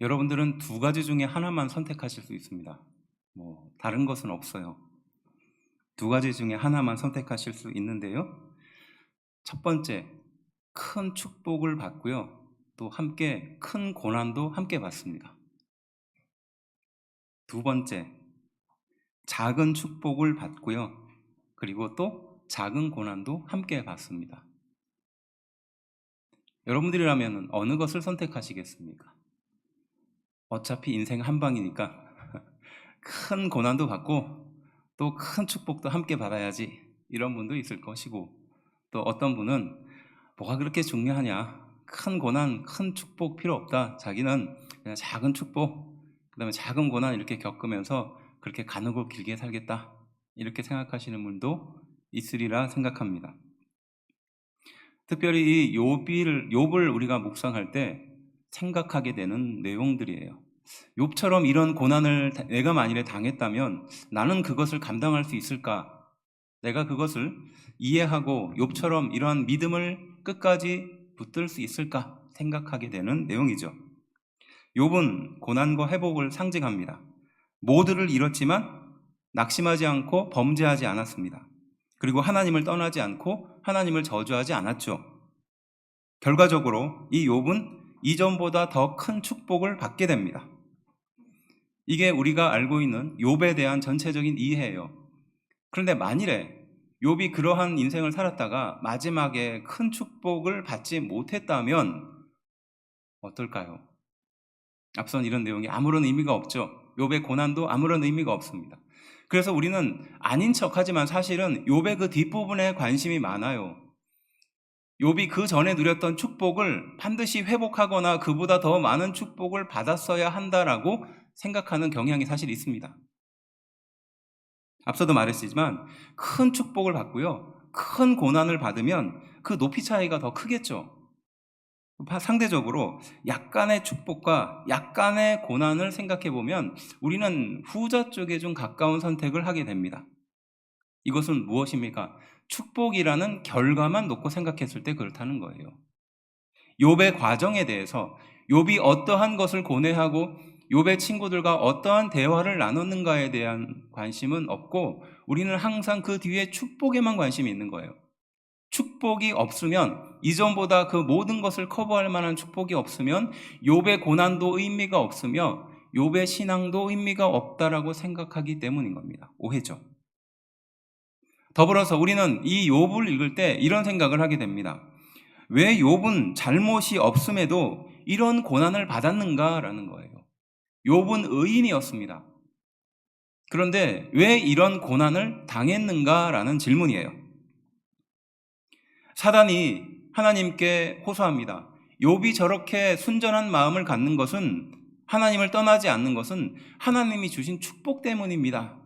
여러분들은 두 가지 중에 하나만 선택하실 수 있습니다. 다른 것은 없어요. 두 가지 중에 하나만 선택하실 수 있는데요. 첫 번째, 큰 축복을 받고요. 또 함께 큰 고난도 함께 받습니다. 두 번째, 작은 축복을 받고요. 그리고 또 작은 고난도 함께 받습니다. 여러분들이라면 어느 것을 선택하시겠습니까? 어차피 인생 한 방이니까 큰 고난도 받고 또 큰 축복도 함께 받아야지, 이런 분도 있을 것이고, 또 어떤 분은 뭐가 그렇게 중요하냐, 큰 고난 큰 축복 필요 없다, 자기는 그냥 작은 축복 그 다음에 작은 고난 이렇게 겪으면서 그렇게 가늘고 길게 살겠다, 이렇게 생각하시는 분도 있으리라 생각합니다. 특별히 이 욥을 우리가 묵상할 때 생각하게 되는 내용들이에요. 욥처럼 이런 고난을 내가 만일에 당했다면 나는 그것을 감당할 수 있을까? 내가 그것을 이해하고 욥처럼 이러한 믿음을 끝까지 붙들 수 있을까? 생각하게 되는 내용이죠. 욥은 고난과 회복을 상징합니다. 모두를 잃었지만 낙심하지 않고 범죄하지 않았습니다. 그리고 하나님을 떠나지 않고 하나님을 저주하지 않았죠. 결과적으로 이 욥은 이전보다 더 큰 축복을 받게 됩니다. 이게 우리가 알고 있는 욥에 대한 전체적인 이해예요. 그런데 만일에 욥이 그러한 인생을 살았다가 마지막에 큰 축복을 받지 못했다면 어떨까요? 앞선 이런 내용이 아무런 의미가 없죠. 욥의 고난도 아무런 의미가 없습니다. 그래서 우리는 아닌 척하지만 사실은 욥의 그 뒷부분에 관심이 많아요. 욥이 그 전에 누렸던 축복을 반드시 회복하거나 그보다 더 많은 축복을 받았어야 한다라고 생각하는 경향이 사실 있습니다. 앞서도 말했지만 큰 축복을 받고요, 큰 고난을 받으면 그 높이 차이가 더 크겠죠. 상대적으로 약간의 축복과 약간의 고난을 생각해 보면 우리는 후자 쪽에 좀 가까운 선택을 하게 됩니다. 이것은 무엇입니까? 축복이라는 결과만 놓고 생각했을 때 그렇다는 거예요. 욥의 과정에 대해서 욥이 어떠한 것을 고뇌하고 욥의 친구들과 어떠한 대화를 나눴는가에 대한 관심은 없고 우리는 항상 그 뒤에 축복에만 관심이 있는 거예요. 축복이 없으면, 이전보다 그 모든 것을 커버할 만한 축복이 없으면 욥의 고난도 의미가 없으며 욥의 신앙도 의미가 없다라고 생각하기 때문인 겁니다. 오해죠. 더불어서 우리는 이 욥을 읽을 때 이런 생각을 하게 됩니다. 왜 욥은 잘못이 없음에도 이런 고난을 받았는가라는 거예요. 욥은 의인이었습니다. 그런데 왜 이런 고난을 당했는가라는 질문이에요. 사단이 하나님께 호소합니다. 욥이 저렇게 순전한 마음을 갖는 것은, 하나님을 떠나지 않는 것은 하나님이 주신 축복 때문입니다.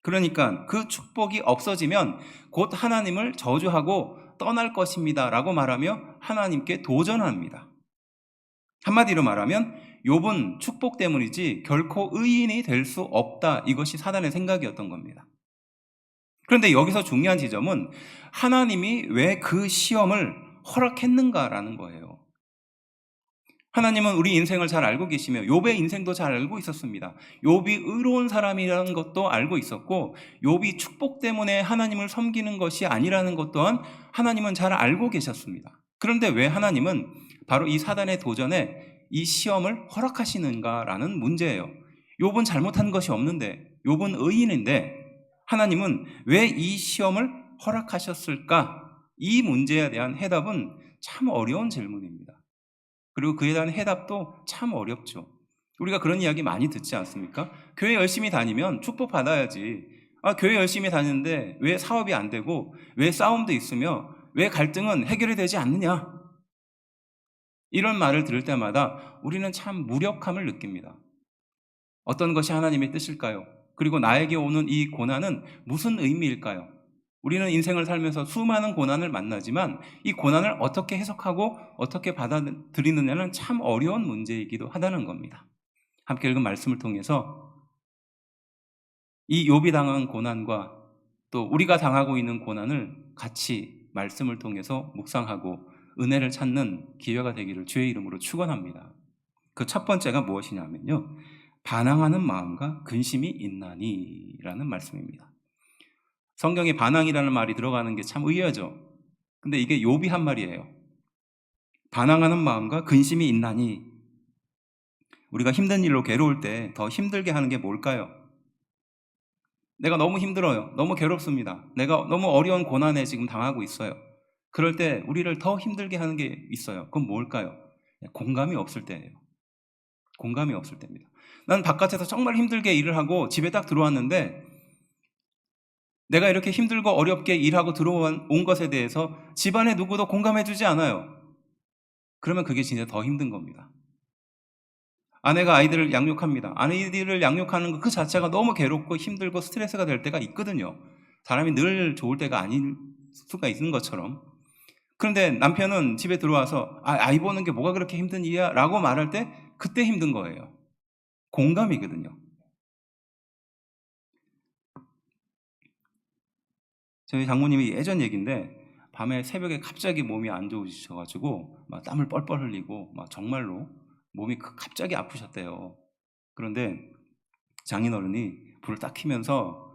그러니까 그 축복이 없어지면 곧 하나님을 저주하고 떠날 것입니다 라고 말하며 하나님께 도전합니다. 한마디로 말하면 욥은 축복 때문이지 결코 의인이 될 수 없다, 이것이 사단의 생각이었던 겁니다. 그런데 여기서 중요한 지점은 하나님이 왜 그 시험을 허락했는가라는 거예요. 하나님은 우리 인생을 잘 알고 계시며 욥의 인생도 잘 알고 있었습니다. 욥이 의로운 사람이라는 것도 알고 있었고 욥이 축복 때문에 하나님을 섬기는 것이 아니라는 것 또한 하나님은 잘 알고 계셨습니다. 그런데 왜 하나님은 바로 이 사단의 도전에 이 시험을 허락하시는가라는 문제예요. 욥은 잘못한 것이 없는데, 욥은 의인인데 하나님은 왜 이 시험을 허락하셨을까? 이 문제에 대한 해답은 참 어려운 질문입니다. 그리고 그에 대한 해답도 참 어렵죠. 우리가 그런 이야기 많이 듣지 않습니까? 교회 열심히 다니면 축복 받아야지. 교회 열심히 다니는데 왜 사업이 안 되고, 왜 싸움도 있으며, 왜 갈등은 해결이 되지 않느냐? 이런 말을 들을 때마다 우리는 참 무력함을 느낍니다. 어떤 것이 하나님의 뜻일까요? 그리고 나에게 오는 이 고난은 무슨 의미일까요? 우리는 인생을 살면서 수많은 고난을 만나지만 이 고난을 어떻게 해석하고 어떻게 받아들이느냐는 참 어려운 문제이기도 하다는 겁니다. 함께 읽은 말씀을 통해서 이 욥이 당한 고난과 또 우리가 당하고 있는 고난을 같이 말씀을 통해서 묵상하고 은혜를 찾는 기회가 되기를 주의 이름으로 축원합니다. 그 첫 번째가 무엇이냐면요, 반항하는 마음과 근심이 있나니라는 말씀입니다. 성경에 반항이라는 말이 들어가는 게 참 의외죠. 근데 이게 욥이 한 말이에요. 반항하는 마음과 근심이 있나니. 우리가 힘든 일로 괴로울 때 더 힘들게 하는 게 뭘까요? 내가 너무 힘들어요. 너무 괴롭습니다. 내가 너무 어려운 고난에 지금 당하고 있어요. 그럴 때 우리를 더 힘들게 하는 게 있어요. 그건 뭘까요? 공감이 없을 때예요. 공감이 없을 때입니다. 난 바깥에서 정말 힘들게 일을 하고 집에 딱 들어왔는데 내가 이렇게 힘들고 어렵게 일하고 들어온 것에 대해서 집안에 누구도 공감해주지 않아요. 그러면 그게 진짜 더 힘든 겁니다. 아내가 아이들을 양육합니다. 아이들을 양육하는 그 자체가 너무 괴롭고 힘들고 스트레스가 될 때가 있거든요. 사람이 늘 좋을 때가 아닐 수가 있는 것처럼. 그런데 남편은 집에 들어와서 아이 보는 게 뭐가 그렇게 힘든 일이야? 라고 말할 때 그때 힘든 거예요. 공감이거든요. 저희 장모님이 예전 얘기인데 밤에 새벽에 갑자기 몸이 안 좋으셔가지고 막 땀을 뻘뻘 흘리고 막 정말로 몸이 갑자기 아프셨대요. 그런데 장인어른이 불을 딱 켜면서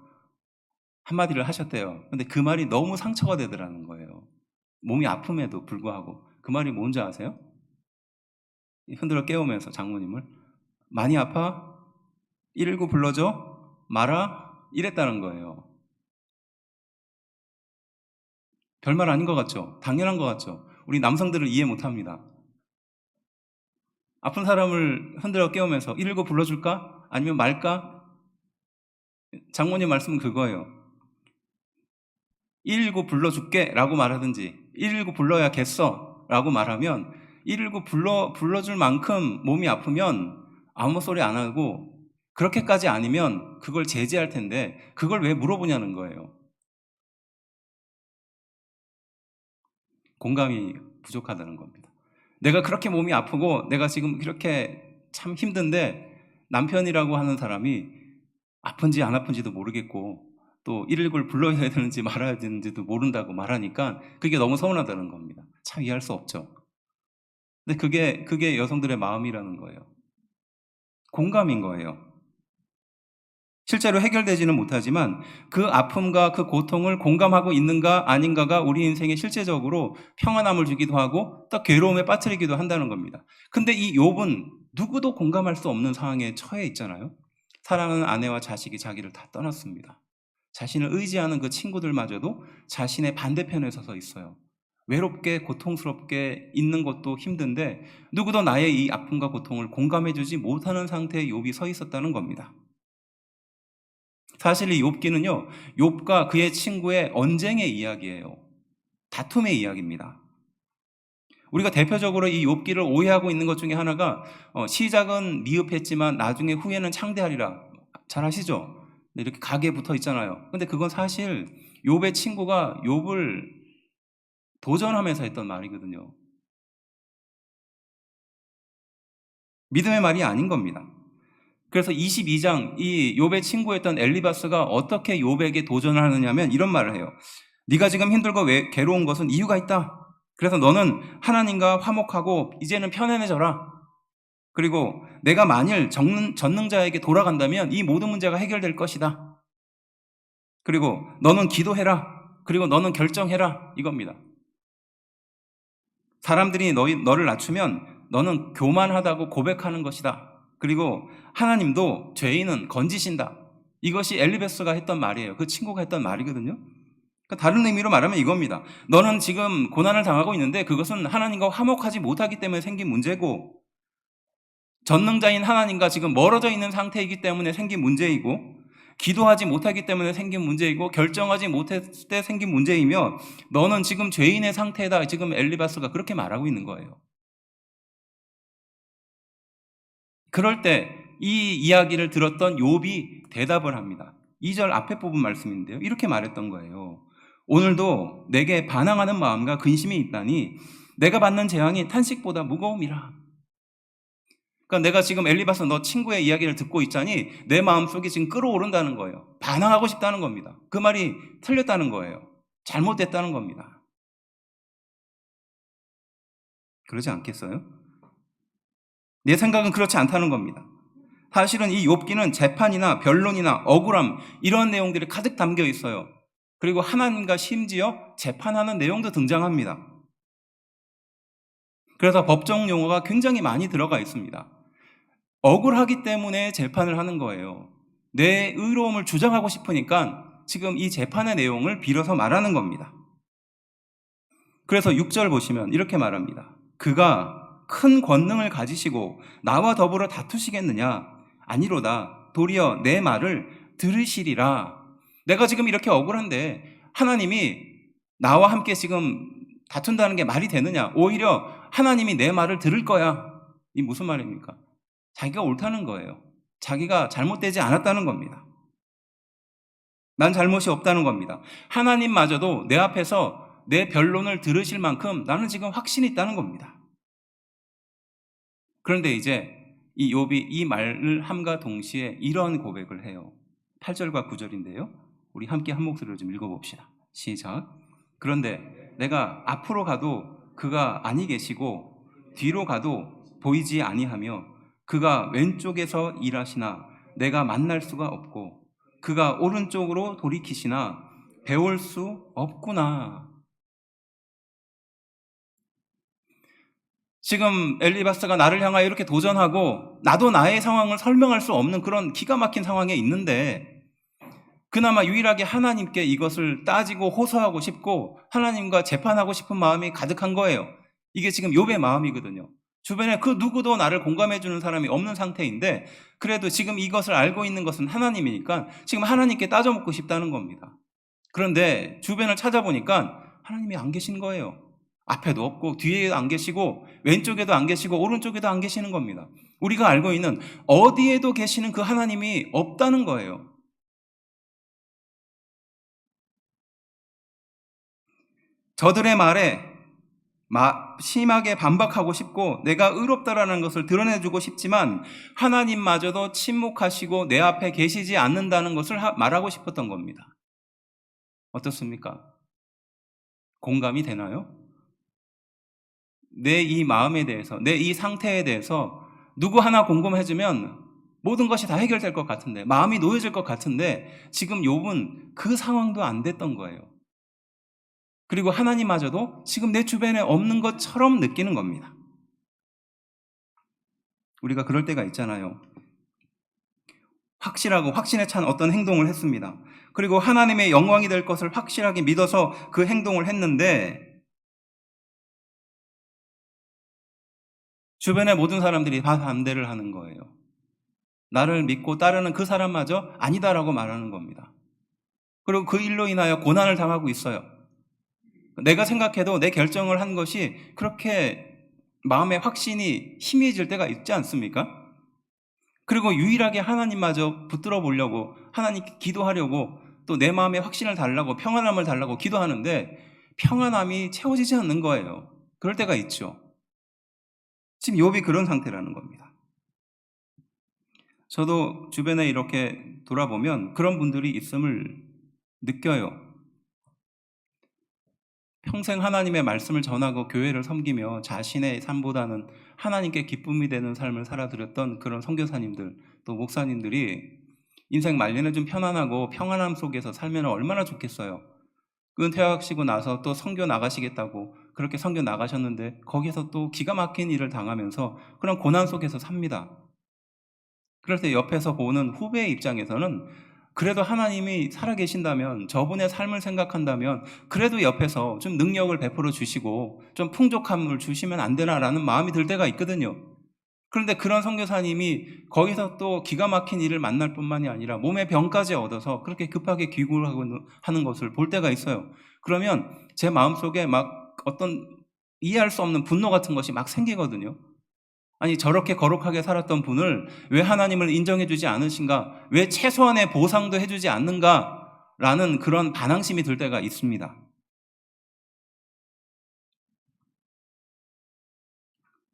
한마디를 하셨대요. 근데 그 말이 너무 상처가 되더라는 거예요. 몸이 아픔에도 불구하고. 그 말이 뭔지 아세요? 흔들어 깨우면서 장모님을, 많이 아파? 119 불러줘? 마라? 이랬다는 거예요. 별말 아닌 것 같죠? 당연한 것 같죠? 우리 남성들은 이해 못합니다. 아픈 사람을 흔들어 깨우면서 119 불러줄까? 아니면 말까? 장모님 말씀은 그거예요. 119 불러줄게 라고 말하든지 119 불러야겠어 라고 말하면 119 불러줄 만큼 몸이 아프면 아무 소리 안 하고, 그렇게까지 아니면 그걸 제지할 텐데 그걸 왜 물어보냐는 거예요. 공감이 부족하다는 겁니다. 내가 그렇게 몸이 아프고 내가 지금 그렇게 참 힘든데 남편이라고 하는 사람이 아픈지 안 아픈지도 모르겠고 또 119를 불러야 되는지 말아야 되는지도 모른다고 말하니까 그게 너무 서운하다는 겁니다. 참 이해할 수 없죠. 근데 그게 여성들의 마음이라는 거예요. 공감인 거예요. 실제로 해결되지는 못하지만 그 아픔과 그 고통을 공감하고 있는가 아닌가가 우리 인생에 실제적으로 평안함을 주기도 하고 또 괴로움에 빠뜨리기도 한다는 겁니다. 근데 이 욥은 누구도 공감할 수 없는 상황에 처해 있잖아요. 사랑하는 아내와 자식이 자기를 다 떠났습니다. 자신을 의지하는 그 친구들마저도 자신의 반대편에 서서 있어요. 외롭게 고통스럽게 있는 것도 힘든데 누구도 나의 이 아픔과 고통을 공감해주지 못하는 상태에 욥이 서 있었다는 겁니다. 사실 이 욥기는요, 욥과 그의 친구의 언쟁의 이야기예요. 다툼의 이야기입니다. 우리가 대표적으로 이 욥기를 오해하고 있는 것 중에 하나가 시작은 미흡했지만 나중에 후에는 창대하리라. 잘 아시죠? 이렇게 가게에 붙어 있잖아요. 근데 그건 사실 욥의 친구가 욥을 도전하면서 했던 말이거든요. 믿음의 말이 아닌 겁니다. 그래서 22장 이 욥의 친구였던 엘리바스가 어떻게 욥에게 도전을 하느냐면 이런 말을 해요. 네가 지금 힘들고 괴로운 것은 이유가 있다. 그래서 너는 하나님과 화목하고 이제는 편안해져라. 그리고 내가 만일 전능자에게 돌아간다면 이 모든 문제가 해결될 것이다. 그리고 너는 기도해라. 그리고 너는 결정해라. 이겁니다. 사람들이 너를 낮추면 너는 교만하다고 고백하는 것이다. 그리고 하나님도 죄인은 건지신다. 이것이 엘리바스가 했던 말이에요. 그 친구가 했던 말이거든요. 그러니까 다른 의미로 말하면 이겁니다. 너는 지금 고난을 당하고 있는데 그것은 하나님과 화목하지 못하기 때문에 생긴 문제고, 전능자인 하나님과 지금 멀어져 있는 상태이기 때문에 생긴 문제이고, 기도하지 못하기 때문에 생긴 문제이고, 결정하지 못했을 때 생긴 문제이며, 너는 지금 죄인의 상태다. 지금 엘리바스가 그렇게 말하고 있는 거예요. 그럴 때 이 이야기를 들었던 욥이 대답을 합니다. 2절 앞에 부분 말씀인데요. 이렇게 말했던 거예요. 오늘도 내게 반항하는 마음과 근심이 있다니 내가 받는 재앙이 탄식보다 무거움이라. 그러니까 내가 지금 엘리바스 너 친구의 이야기를 듣고 있자니 내 마음속이 지금 끓어오른다는 거예요. 반항하고 싶다는 겁니다. 그 말이 틀렸다는 거예요. 잘못됐다는 겁니다. 그러지 않겠어요? 내 생각은 그렇지 않다는 겁니다. 사실은 이 욥기는 재판이나 변론이나 억울함 이런 내용들이 가득 담겨 있어요. 그리고 하나님과 심지어 재판하는 내용도 등장합니다. 그래서 법정 용어가 굉장히 많이 들어가 있습니다. 억울하기 때문에 재판을 하는 거예요. 내 의로움을 주장하고 싶으니까 지금 이 재판의 내용을 빌어서 말하는 겁니다. 그래서 6절 보시면 이렇게 말합니다. 그가 큰 권능을 가지시고 나와 더불어 다투시겠느냐? 아니로다. 도리어 내 말을 들으시리라. 내가 지금 이렇게 억울한데 하나님이 나와 함께 지금 다툰다는 게 말이 되느냐? 오히려 하나님이 내 말을 들을 거야. 이 무슨 말입니까? 자기가 옳다는 거예요. 자기가 잘못되지 않았다는 겁니다. 난 잘못이 없다는 겁니다. 하나님마저도 내 앞에서 내 변론을 들으실 만큼 나는 지금 확신이 있다는 겁니다. 그런데 이제 이 욥이 이 말을 함과 동시에 이런 고백을 해요. 8절과 9절인데요. 우리 함께 한 목소리로 좀 읽어봅시다. 시작. 그런데 내가 앞으로 가도 그가 아니 계시고 뒤로 가도 보이지 아니하며 그가 왼쪽에서 일하시나 내가 만날 수가 없고 그가 오른쪽으로 돌이키시나 배울 수 없구나. 지금 엘리바스가 나를 향하여 이렇게 도전하고 나도 나의 상황을 설명할 수 없는 그런 기가 막힌 상황에 있는데 그나마 유일하게 하나님께 이것을 따지고 호소하고 싶고 하나님과 재판하고 싶은 마음이 가득한 거예요. 이게 지금 욥의 마음이거든요. 주변에 그 누구도 나를 공감해 주는 사람이 없는 상태인데 그래도 지금 이것을 알고 있는 것은 하나님이니까 지금 하나님께 따져먹고 싶다는 겁니다. 그런데 주변을 찾아보니까 하나님이 안 계신 거예요. 앞에도 없고 뒤에도 안 계시고 왼쪽에도 안 계시고 오른쪽에도 안 계시는 겁니다. 우리가 알고 있는 어디에도 계시는 그 하나님이 없다는 거예요. 저들의 말에 심하게 반박하고 싶고 내가 의롭다라는 것을 드러내주고 싶지만 하나님마저도 침묵하시고 내 앞에 계시지 않는다는 것을 말하고 싶었던 겁니다. 어떻습니까? 공감이 되나요? 내 이 마음에 대해서, 내 이 상태에 대해서 누구 하나 공감해주면 모든 것이 다 해결될 것 같은데, 마음이 놓여질 것 같은데 지금 욥은 그 상황도 안 됐던 거예요. 그리고 하나님마저도 지금 내 주변에 없는 것처럼 느끼는 겁니다. 우리가 그럴 때가 있잖아요. 확실하고 확신에 찬 어떤 행동을 했습니다. 그리고 하나님의 영광이 될 것을 확실하게 믿어서 그 행동을 했는데 주변의 모든 사람들이 다 반대를 하는 거예요. 나를 믿고 따르는 그 사람마저 아니다라고 말하는 겁니다. 그리고 그 일로 인하여 고난을 당하고 있어요. 내가 생각해도 내 결정을 한 것이 그렇게 마음의 확신이 희미해질 때가 있지 않습니까? 그리고 유일하게 하나님마저 붙들어 보려고 하나님께 기도하려고 또 내 마음의 확신을 달라고 평안함을 달라고 기도하는데 평안함이 채워지지 않는 거예요. 그럴 때가 있죠. 지금 욥이 그런 상태라는 겁니다. 저도 주변에 이렇게 돌아보면 그런 분들이 있음을 느껴요. 평생 하나님의 말씀을 전하고 교회를 섬기며 자신의 삶보다는 하나님께 기쁨이 되는 삶을 살아드렸던 그런 선교사님들 또 목사님들이 인생 말년에 좀 편안하고 평안함 속에서 살면 얼마나 좋겠어요. 은퇴하시고 나서 또 선교 나가시겠다고 그렇게 선교 나가셨는데 거기서 또 기가 막힌 일을 당하면서 그런 고난 속에서 삽니다. 그럴 때 옆에서 보는 후배의 입장에서는 그래도 하나님이 살아계신다면 저분의 삶을 생각한다면 그래도 옆에서 좀 능력을 베풀어 주시고 좀 풍족함을 주시면 안 되나라는 마음이 들 때가 있거든요. 그런데 그런 선교사님이 거기서 또 기가 막힌 일을 만날 뿐만이 아니라 몸에 병까지 얻어서 그렇게 급하게 귀국을 하는 것을 볼 때가 있어요. 그러면 제 마음속에 막 어떤 이해할 수 없는 분노 같은 것이 막 생기거든요. 아니 저렇게 거룩하게 살았던 분을 왜 하나님을 인정해 주지 않으신가? 왜 최소한의 보상도 해주지 않는가? 라는 그런 반항심이 들 때가 있습니다.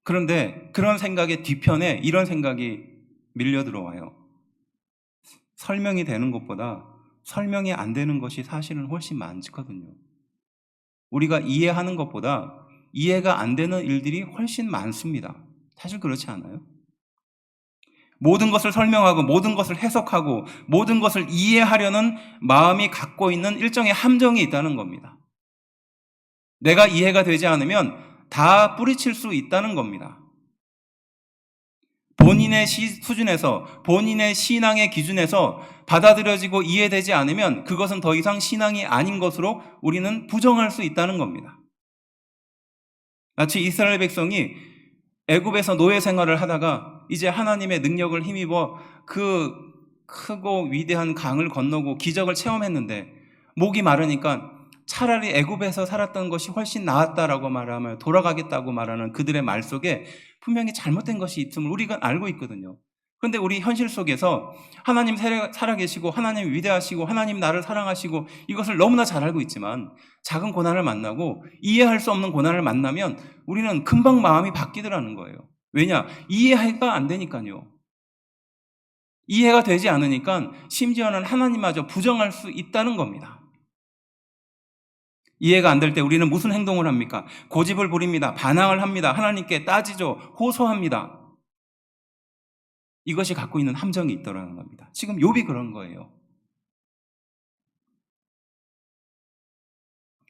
그런데 그런 생각의 뒤편에 이런 생각이 밀려 들어와요. 설명이 되는 것보다 설명이 안 되는 것이 사실은 훨씬 많거든요. 우리가 이해하는 것보다 이해가 안 되는 일들이 훨씬 많습니다. 사실 그렇지 않아요? 모든 것을 설명하고 모든 것을 해석하고 모든 것을 이해하려는 마음이 갖고 있는 일정의 함정이 있다는 겁니다. 내가 이해가 되지 않으면 다 뿌리칠 수 있다는 겁니다. 본인의 수준에서, 본인의 신앙의 기준에서 받아들여지고 이해되지 않으면 그것은 더 이상 신앙이 아닌 것으로 우리는 부정할 수 있다는 겁니다. 마치 이스라엘 백성이 애굽에서 노예 생활을 하다가 이제 하나님의 능력을 힘입어 그 크고 위대한 강을 건너고 기적을 체험했는데 목이 마르니까 차라리 애굽에서 살았던 것이 훨씬 나았다라고 말하며 돌아가겠다고 말하는 그들의 말 속에 분명히 잘못된 것이 있음을 우리가 알고 있거든요. 그런데 우리 현실 속에서 하나님 살아계시고 하나님 위대하시고 하나님 나를 사랑하시고 이것을 너무나 잘 알고 있지만 작은 고난을 만나고 이해할 수 없는 고난을 만나면 우리는 금방 마음이 바뀌더라는 거예요. 왜냐? 이해가 안 되니까요. 이해가 되지 않으니까 심지어는 하나님마저 부정할 수 있다는 겁니다. 이해가 안 될 때 우리는 무슨 행동을 합니까? 고집을 부립니다. 반항을 합니다. 하나님께 따지죠. 호소합니다. 이것이 갖고 있는 함정이 있더라는 겁니다. 지금 욥이 그런 거예요.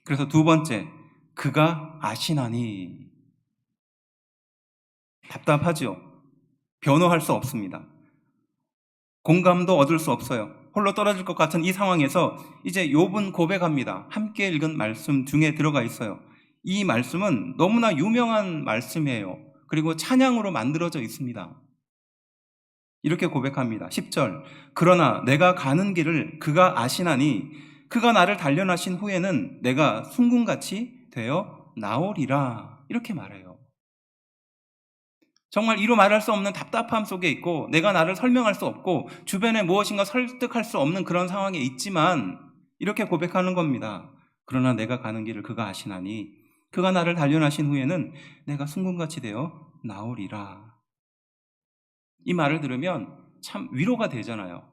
그래서 두 번째, 그가 아시나니. 답답하죠. 변호할 수 없습니다. 공감도 얻을 수 없어요. 홀로 떨어질 것 같은 이 상황에서 이제 욥은 고백합니다. 함께 읽은 말씀 중에 들어가 있어요. 이 말씀은 너무나 유명한 말씀이에요. 그리고 찬양으로 만들어져 있습니다. 이렇게 고백합니다. 10절. 그러나 내가 가는 길을 그가 아시나니 그가 나를 단련하신 후에는 내가 순금같이 되어 나오리라. 이렇게 말해요. 정말 이루 말할 수 없는 답답함 속에 있고 내가 나를 설명할 수 없고 주변에 무엇인가 설득할 수 없는 그런 상황에 있지만 이렇게 고백하는 겁니다. 그러나 내가 가는 길을 그가 아시나니 그가 나를 단련하신 후에는 내가 순금같이 되어 나오리라. 이 말을 들으면 참 위로가 되잖아요.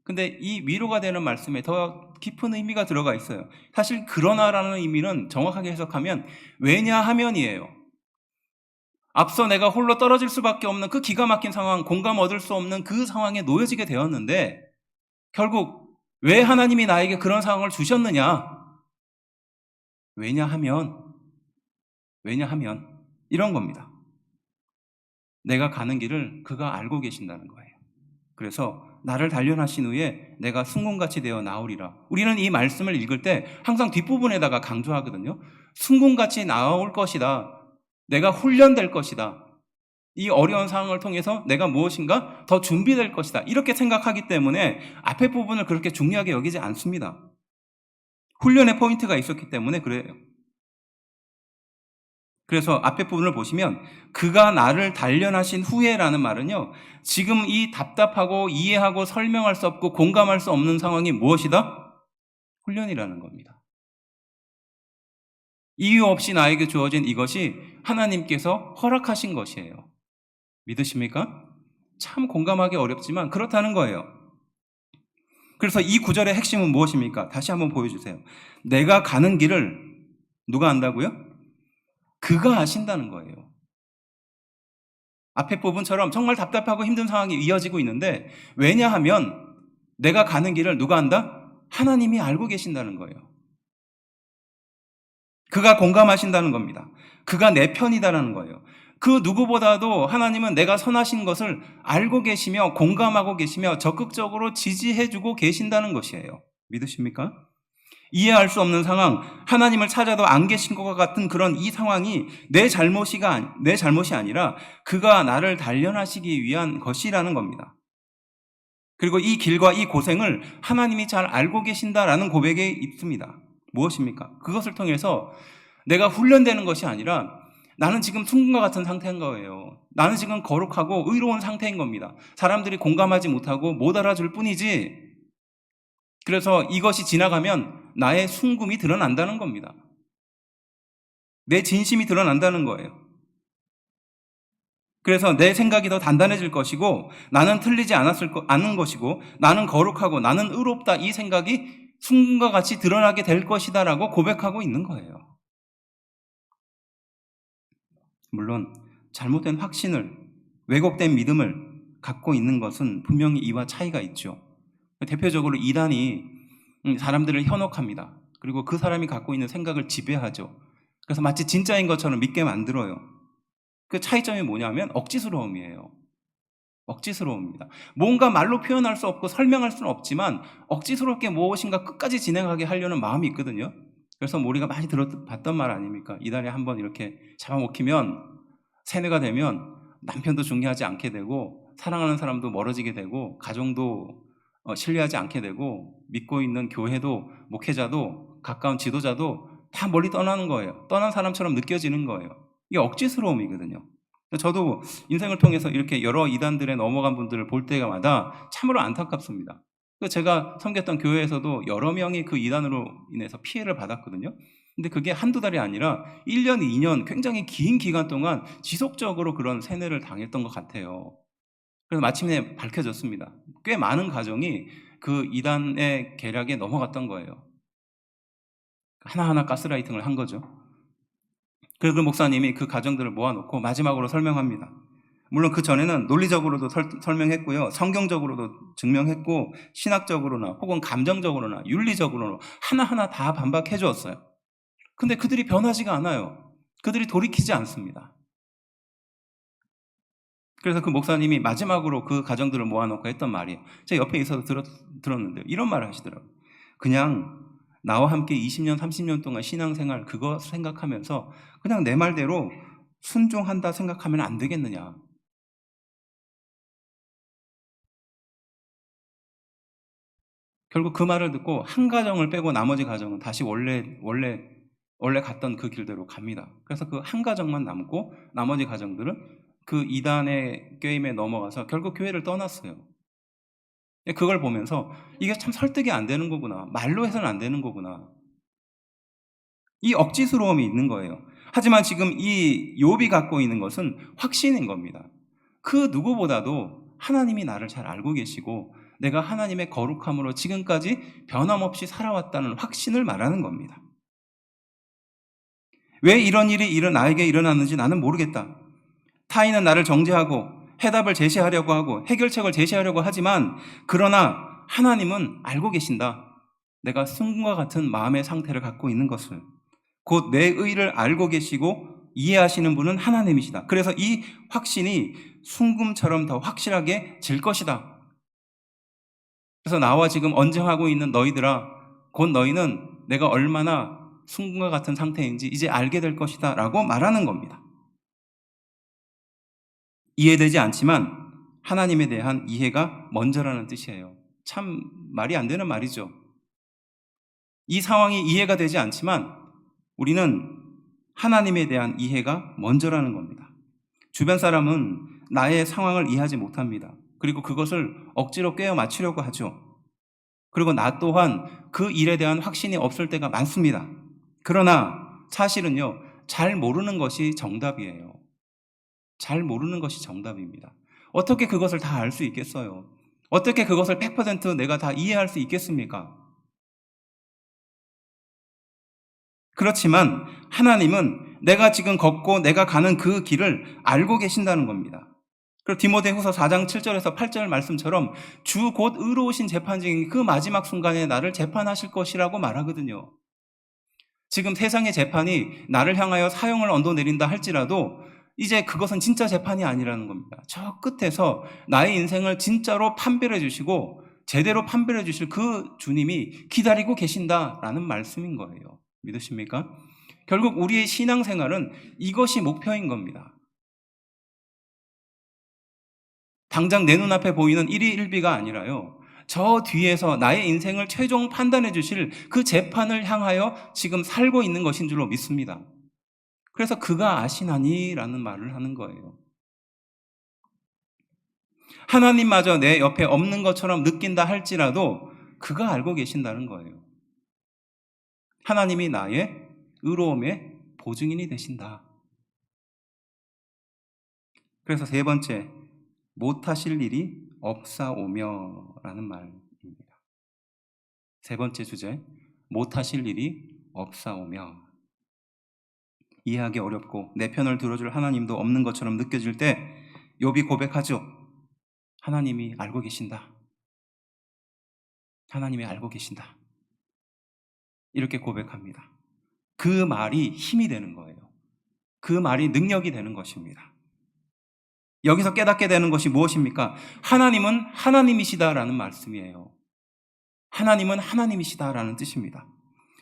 근데 이 위로가 되는 말씀에 더 깊은 의미가 들어가 있어요. 사실 그러나라는 의미는 정확하게 해석하면 왜냐하면이에요. 앞서 내가 홀로 떨어질 수밖에 없는 그 기가 막힌 상황, 공감 얻을 수 없는 그 상황에 놓여지게 되었는데 결국 왜 하나님이 나에게 그런 상황을 주셨느냐? 왜냐하면 이런 겁니다. 내가 가는 길을 그가 알고 계신다는 거예요. 그래서 나를 단련하신 후에 내가 순금같이 되어 나오리라. 우리는 이 말씀을 읽을 때 항상 뒷부분에다가 강조하거든요. 순금같이 나올 것이다. 내가 훈련될 것이다. 이 어려운 상황을 통해서 내가 무엇인가 더 준비될 것이다. 이렇게 생각하기 때문에 앞에 부분을 그렇게 중요하게 여기지 않습니다. 훈련의 포인트가 있었기 때문에 그래요. 그래서 앞에 부분을 보시면 그가 나를 단련하신 후에라는 말은요. 지금 이 답답하고 이해하고 설명할 수 없고 공감할 수 없는 상황이 무엇이다? 훈련이라는 겁니다. 이유 없이 나에게 주어진 이것이 하나님께서 허락하신 것이에요. 믿으십니까? 참 공감하기 어렵지만 그렇다는 거예요. 그래서 이 구절의 핵심은 무엇입니까? 다시 한번 보여주세요. 내가 가는 길을 누가 안다고요? 그가 아신다는 거예요. 앞에 부분처럼 정말 답답하고 힘든 상황이 이어지고 있는데 왜냐하면 내가 가는 길을 누가 안다? 하나님이 알고 계신다는 거예요. 그가 공감하신다는 겁니다. 그가 내 편이다라는 거예요. 그 누구보다도 하나님은 내가 선하신 것을 알고 계시며 공감하고 계시며 적극적으로 지지해주고 계신다는 것이에요. 믿으십니까? 이해할 수 없는 상황, 하나님을 찾아도 안 계신 것과 같은 그런 이 상황이 내 잘못이 아니라 그가 나를 단련하시기 위한 것이라는 겁니다. 그리고 이 길과 이 고생을 하나님이 잘 알고 계신다라는 고백에 있습니다. 무엇입니까? 그것을 통해서 내가 훈련되는 것이 아니라 나는 지금 순금과 같은 상태인 거예요. 나는 지금 거룩하고 의로운 상태인 겁니다. 사람들이 공감하지 못하고 못 알아줄 뿐이지. 그래서 이것이 지나가면 나의 순금이 드러난다는 겁니다. 내 진심이 드러난다는 거예요. 그래서 내 생각이 더 단단해질 것이고 나는 틀리지 않은 것이고 나는 거룩하고 나는 의롭다 이 생각이 순금과 같이 드러나게 될 것이다 라고 고백하고 있는 거예요. 물론 잘못된 확신을, 왜곡된 믿음을 갖고 있는 것은 분명히 이와 차이가 있죠. 대표적으로 이단이 사람들을 현혹합니다. 그리고 그 사람이 갖고 있는 생각을 지배하죠. 그래서 마치 진짜인 것처럼 믿게 만들어요. 그 차이점이 뭐냐면 억지스러움이에요. 억지스러움입니다. 뭔가 말로 표현할 수 없고 설명할 수는 없지만 억지스럽게 무엇인가 끝까지 진행하게 하려는 마음이 있거든요. 그래서 우리가 많이 봤던 말 아닙니까? 이단에 한번 이렇게 잡아먹히면, 세뇌가 되면 남편도 중요하지 않게 되고 사랑하는 사람도 멀어지게 되고 가정도 신뢰하지 않게 되고 믿고 있는 교회도 목회자도 가까운 지도자도 다 멀리 떠나는 거예요. 떠난 사람처럼 느껴지는 거예요. 이게 억지스러움이거든요. 저도 인생을 통해서 이렇게 여러 이단들에 넘어간 분들을 볼 때마다 참으로 안타깝습니다. 제가 섬겼던 교회에서도 여러 명이 그 이단으로 인해서 피해를 받았거든요. 근데 그게 한두 달이 아니라 1년, 2년 굉장히 긴 기간 동안 지속적으로 그런 세뇌를 당했던 것 같아요. 그래서 마침내 밝혀졌습니다. 꽤 많은 가정이 그 이단의 계략에 넘어갔던 거예요. 하나하나 가스라이팅을 한 거죠. 그리고 그 목사님이 그 가정들을 모아놓고 마지막으로 설명합니다. 물론 그 전에는 논리적으로도 설명했고요. 성경적으로도 증명했고 신학적으로나 혹은 감정적으로나 윤리적으로나 하나하나 다 반박해 주었어요. 근데 그들이 변하지가 않아요. 그들이 돌이키지 않습니다. 그래서 그 목사님이 마지막으로 그 가정들을 모아놓고 했던 말이에요. 제가 옆에 있어서 들었는데요. 이런 말을 하시더라고요. 그냥 나와 함께 20년, 30년 동안 신앙생활 그거 생각하면서 그냥 내 말대로 순종한다 생각하면 안 되겠느냐. 결국 그 말을 듣고 한 가정을 빼고 나머지 가정은 다시 원래 갔던 그 길대로 갑니다. 그래서 그 한 가정만 남고 나머지 가정들은 그 이단의 게임에 넘어가서 결국 교회를 떠났어요. 그걸 보면서 이게 참 설득이 안 되는 거구나. 말로 해서는 안 되는 거구나. 이 억지스러움이 있는 거예요. 하지만 지금 이 욥이 갖고 있는 것은 확신인 겁니다. 그 누구보다도 하나님이 나를 잘 알고 계시고 내가 하나님의 거룩함으로 지금까지 변함없이 살아왔다는 확신을 말하는 겁니다. 왜 이런 일이 나에게 일어났는지 나는 모르겠다. 타인은 나를 정죄하고 해답을 제시하려고 하고 해결책을 제시하려고 하지만 그러나 하나님은 알고 계신다. 내가 승과 같은 마음의 상태를 갖고 있는 것을. 곧 내 의를 알고 계시고 이해하시는 분은 하나님이시다. 그래서 이 확신이 순금처럼 더 확실하게 질 것이다. 그래서 나와 지금 언쟁하고 있는 너희들아, 곧 너희는 내가 얼마나 순금과 같은 상태인지 이제 알게 될 것이다 라고 말하는 겁니다. 이해되지 않지만 하나님에 대한 이해가 먼저라는 뜻이에요. 참 말이 안 되는 말이죠. 이 상황이 이해가 되지 않지만 우리는 하나님에 대한 이해가 먼저라는 겁니다. 주변 사람은 나의 상황을 이해하지 못합니다. 그리고 그것을 억지로 꿰어 맞추려고 하죠. 그리고 나 또한 그 일에 대한 확신이 없을 때가 많습니다. 그러나 사실은요, 잘 모르는 것이 정답이에요. 잘 모르는 것이 정답입니다. 어떻게 그것을 다 알 수 있겠어요? 어떻게 그것을 100% 내가 다 이해할 수 있겠습니까? 그렇지만 하나님은 내가 지금 걷고 내가 가는 그 길을 알고 계신다는 겁니다. 그리고 디모데후서 4장 7절에서 8절 말씀처럼 주 곧 의로우신 재판장이 그 마지막 순간에 나를 재판하실 것이라고 말하거든요. 지금 세상의 재판이 나를 향하여 사형을 언도내린다 할지라도 이제 그것은 진짜 재판이 아니라는 겁니다. 저 끝에서 나의 인생을 진짜로 판별해 주시고 제대로 판별해 주실 그 주님이 기다리고 계신다라는 말씀인 거예요. 믿으십니까? 결국 우리의 신앙생활은 이것이 목표인 겁니다. 당장 내 눈앞에 보이는 1위 1비가 아니라요. 저 뒤에서 나의 인생을 최종 판단해 주실 그 재판을 향하여 지금 살고 있는 것인 줄로 믿습니다. 그래서 그가 아시나니라는 말을 하는 거예요. 하나님마저 내 옆에 없는 것처럼 느낀다 할지라도 그가 알고 계신다는 거예요. 하나님이 나의 의로움의 보증인이 되신다. 그래서 세 번째, 못하실 일이 없사오며 라는 말입니다. 세 번째 주제, 못하실 일이 없사오며. 이해하기 어렵고 내 편을 들어줄 하나님도 없는 것처럼 느껴질 때 욥이 고백하죠. 하나님이 알고 계신다. 하나님이 알고 계신다. 이렇게 고백합니다. 그 말이 힘이 되는 거예요. 그 말이 능력이 되는 것입니다. 여기서 깨닫게 되는 것이 무엇입니까? 하나님은 하나님이시다라는 말씀이에요. 하나님은 하나님이시다라는 뜻입니다.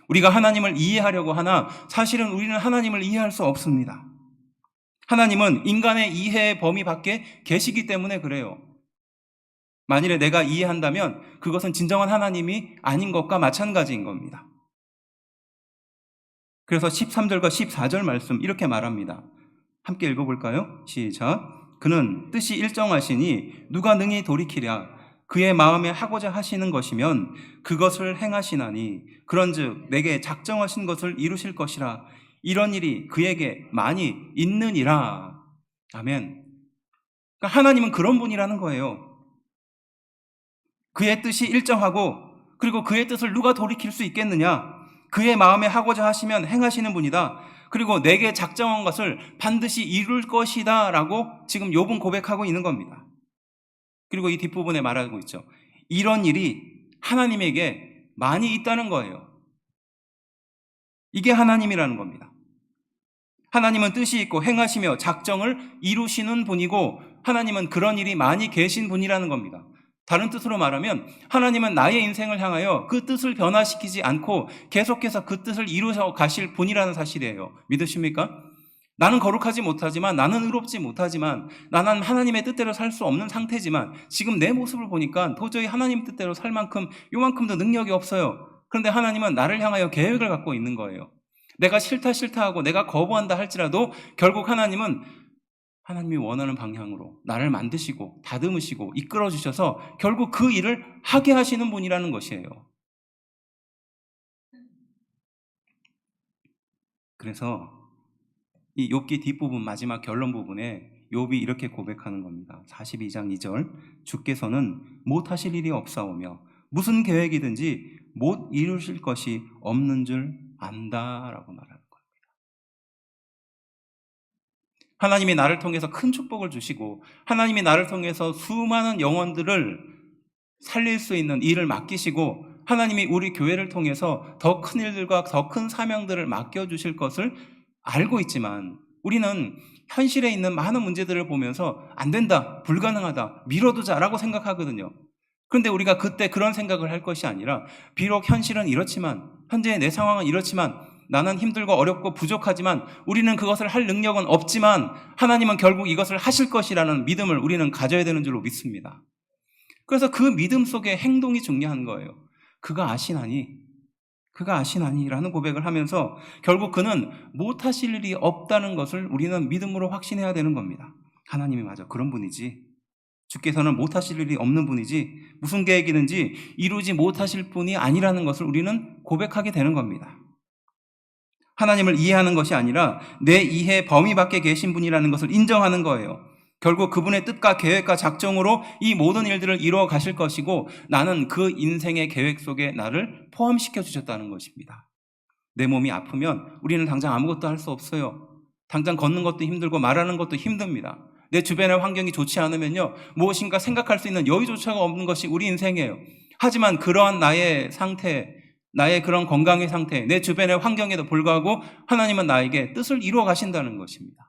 우리가 하나님을 이해하려고 하나 사실은 우리는 하나님을 이해할 수 없습니다. 하나님은 인간의 이해의 범위 밖에 계시기 때문에 그래요. 만일에 내가 이해한다면 그것은 진정한 하나님이 아닌 것과 마찬가지인 겁니다. 그래서 13절과 14절 말씀 이렇게 말합니다. 함께 읽어볼까요? 시작. 그는 뜻이 일정하시니 누가 능히 돌이키랴. 그의 마음에 하고자 하시는 것이면 그것을 행하시나니 그런즉 내게 작정하신 것을 이루실 것이라. 이런 일이 그에게 많이 있느니라. 아멘. 그러니까 하나님은 그런 분이라는 거예요. 그의 뜻이 일정하고 그리고 그의 뜻을 누가 돌이킬 수 있겠느냐. 그의 마음에 하고자 하시면 행하시는 분이다. 그리고 내게 작정한 것을 반드시 이룰 것이다 라고 지금 욥은 고백하고 있는 겁니다. 그리고 이 뒷부분에 말하고 있죠. 이런 일이 하나님에게 많이 있다는 거예요. 이게 하나님이라는 겁니다. 하나님은 뜻이 있고 행하시며 작정을 이루시는 분이고 하나님은 그런 일이 많이 계신 분이라는 겁니다. 다른 뜻으로 말하면 하나님은 나의 인생을 향하여 그 뜻을 변화시키지 않고 계속해서 그 뜻을 이루어 가실 분이라는 사실이에요. 믿으십니까? 나는 거룩하지 못하지만, 나는 의롭지 못하지만, 나는 하나님의 뜻대로 살 수 없는 상태지만 지금 내 모습을 보니까 도저히 하나님 뜻대로 살 만큼 요만큼도 능력이 없어요. 그런데 하나님은 나를 향하여 계획을 갖고 있는 거예요. 내가 싫다 하고 내가 거부한다 할지라도 결국 하나님은 하나님이 원하는 방향으로 나를 만드시고 다듬으시고 이끌어 주셔서 결국 그 일을 하게 하시는 분이라는 것이에요. 그래서 이 욥기 뒷부분 마지막 결론 부분에 욥이 이렇게 고백하는 겁니다. 42장 2절 주께서는 못하실 일이 없사오며 무슨 계획이든지 못 이루실 것이 없는 줄 안다라고 말하는 거예요. 하나님이 나를 통해서 큰 축복을 주시고 하나님이 나를 통해서 수많은 영혼들을 살릴 수 있는 일을 맡기시고 하나님이 우리 교회를 통해서 더 큰 일들과 더 큰 사명들을 맡겨주실 것을 알고 있지만 우리는 현실에 있는 많은 문제들을 보면서 안 된다, 불가능하다, 미뤄두자라고 생각하거든요. 그런데 우리가 그때 그런 생각을 할 것이 아니라 비록 현실은 이렇지만 현재 내 상황은 이렇지만 나는 힘들고 어렵고 부족하지만 우리는 그것을 할 능력은 없지만 하나님은 결국 이것을 하실 것이라는 믿음을 우리는 가져야 되는 줄로 믿습니다. 그래서 그 믿음 속에 행동이 중요한 거예요. 그가 아시나니 라는 고백을 하면서 결국 그는 못하실 일이 없다는 것을 우리는 믿음으로 확신해야 되는 겁니다. 하나님이 맞아 그런 분이지. 주께서는 못하실 일이 없는 분이지 무슨 계획이든지 이루지 못하실 분이 아니라는 것을 우리는 고백하게 되는 겁니다. 하나님을 이해하는 것이 아니라 내 이해 범위 밖에 계신 분이라는 것을 인정하는 거예요. 결국 그분의 뜻과 계획과 작정으로 이 모든 일들을 이루어 가실 것이고 나는 그 인생의 계획 속에 나를 포함시켜 주셨다는 것입니다. 내 몸이 아프면 우리는 당장 아무것도 할 수 없어요. 당장 걷는 것도 힘들고 말하는 것도 힘듭니다. 내 주변의 환경이 좋지 않으면요 무엇인가 생각할 수 있는 여유조차가 없는 것이 우리 인생이에요. 하지만 그러한 나의 상태, 나의 그런 건강의 상태, 내 주변의 환경에도 불구하고 하나님은 나에게 뜻을 이루어 가신다는 것입니다.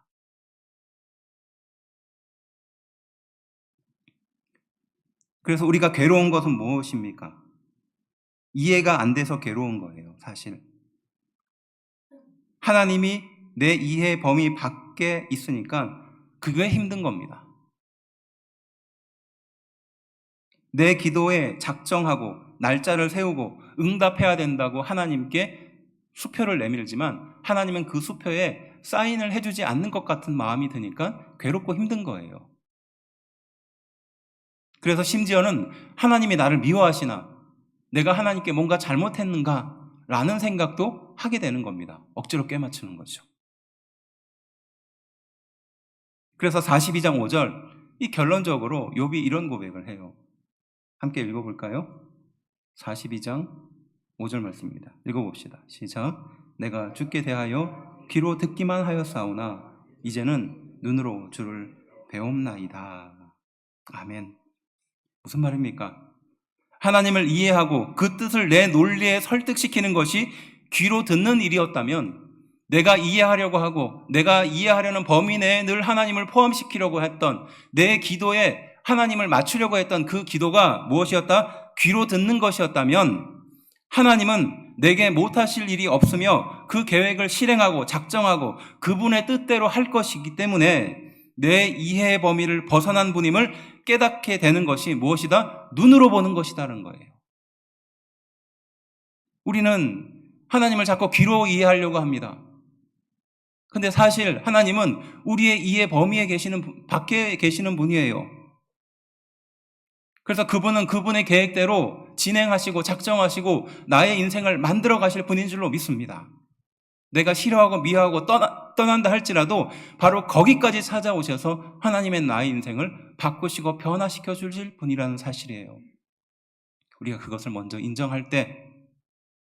그래서 우리가 괴로운 것은 무엇입니까? 이해가 안 돼서 괴로운 거예요, 사실. 하나님이 내 이해 범위 밖에 있으니까 그게 힘든 겁니다. 내 기도에 작정하고 날짜를 세우고 응답해야 된다고 하나님께 수표를 내밀지만 하나님은 그 수표에 사인을 해주지 않는 것 같은 마음이 드니까 괴롭고 힘든 거예요. 그래서 심지어는 하나님이 나를 미워하시나 내가 하나님께 뭔가 잘못했는가 라는 생각도 하게 되는 겁니다. 억지로 꿰맞추는 거죠. 그래서 42장 5절 이 결론적으로 욥이 이런 고백을 해요. 함께 읽어볼까요? 42장 5절 말씀입니다. 읽어봅시다. 시작. 내가 주께 대하여 귀로 듣기만 하였사오나 이제는 눈으로 주를 배움나이다. 아멘. 무슨 말입니까? 하나님을 이해하고 그 뜻을 내 논리에 설득시키는 것이 귀로 듣는 일이었다면, 내가 이해하려고 하고 내가 이해하려는 범위 내에 늘 하나님을 포함시키려고 했던 내 기도에 하나님을 맞추려고 했던 그 기도가 무엇이었다? 귀로 듣는 것이었다면 하나님은 내게 못하실 일이 없으며 그 계획을 실행하고 작정하고 그분의 뜻대로 할 것이기 때문에 내 이해의 범위를 벗어난 분임을 깨닫게 되는 것이 무엇이다? 눈으로 보는 것이다라는 거예요. 우리는 하나님을 자꾸 귀로 이해하려고 합니다. 근데 사실 하나님은 우리의 이해 범위에 밖에 계시는 분이에요. 그래서 그분은 그분의 계획대로 진행하시고 작정하시고 나의 인생을 만들어 가실 분인 줄로 믿습니다. 내가 싫어하고 미워하고 떠난다 할지라도 바로 거기까지 찾아오셔서 하나님의 나의 인생을 바꾸시고 변화시켜 주실 분이라는 사실이에요. 우리가 그것을 먼저 인정할 때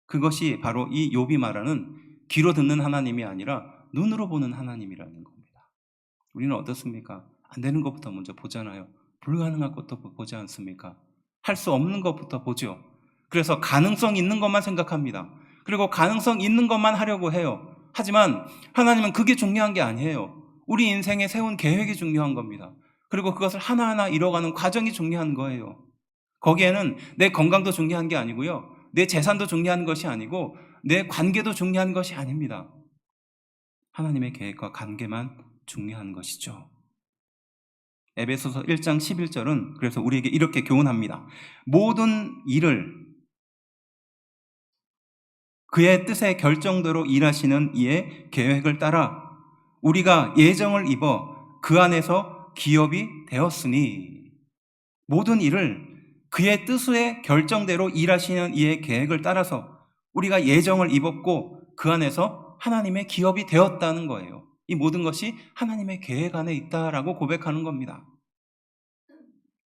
그것이 바로 이 욥이 말하는 귀로 듣는 하나님이 아니라 눈으로 보는 하나님이라는 겁니다. 우리는 어떻습니까? 안 되는 것부터 먼저 보잖아요. 불가능한 것도 보지 않습니까? 할 수 없는 것부터 보죠. 그래서 가능성 있는 것만 생각합니다. 그리고 가능성 있는 것만 하려고 해요. 하지만 하나님은 그게 중요한 게 아니에요. 우리 인생에 세운 계획이 중요한 겁니다. 그리고 그것을 하나하나 이뤄가는 과정이 중요한 거예요. 거기에는 내 건강도 중요한 게 아니고요. 내 재산도 중요한 것이 아니고 내 관계도 중요한 것이 아닙니다. 하나님의 계획과 관계만 중요한 것이죠. 에베소서 1장 11절은 그래서 우리에게 이렇게 교훈합니다. 모든 일을 그의 뜻의 결정대로 일하시는 이의 계획을 따라 우리가 예정을 입어 그 안에서 기업이 되었으니, 모든 일을 그의 뜻의 결정대로 일하시는 이의 계획을 따라서 우리가 예정을 입었고 그 안에서 하나님의 기업이 되었다는 거예요. 이 모든 것이 하나님의 계획 안에 있다라고 고백하는 겁니다.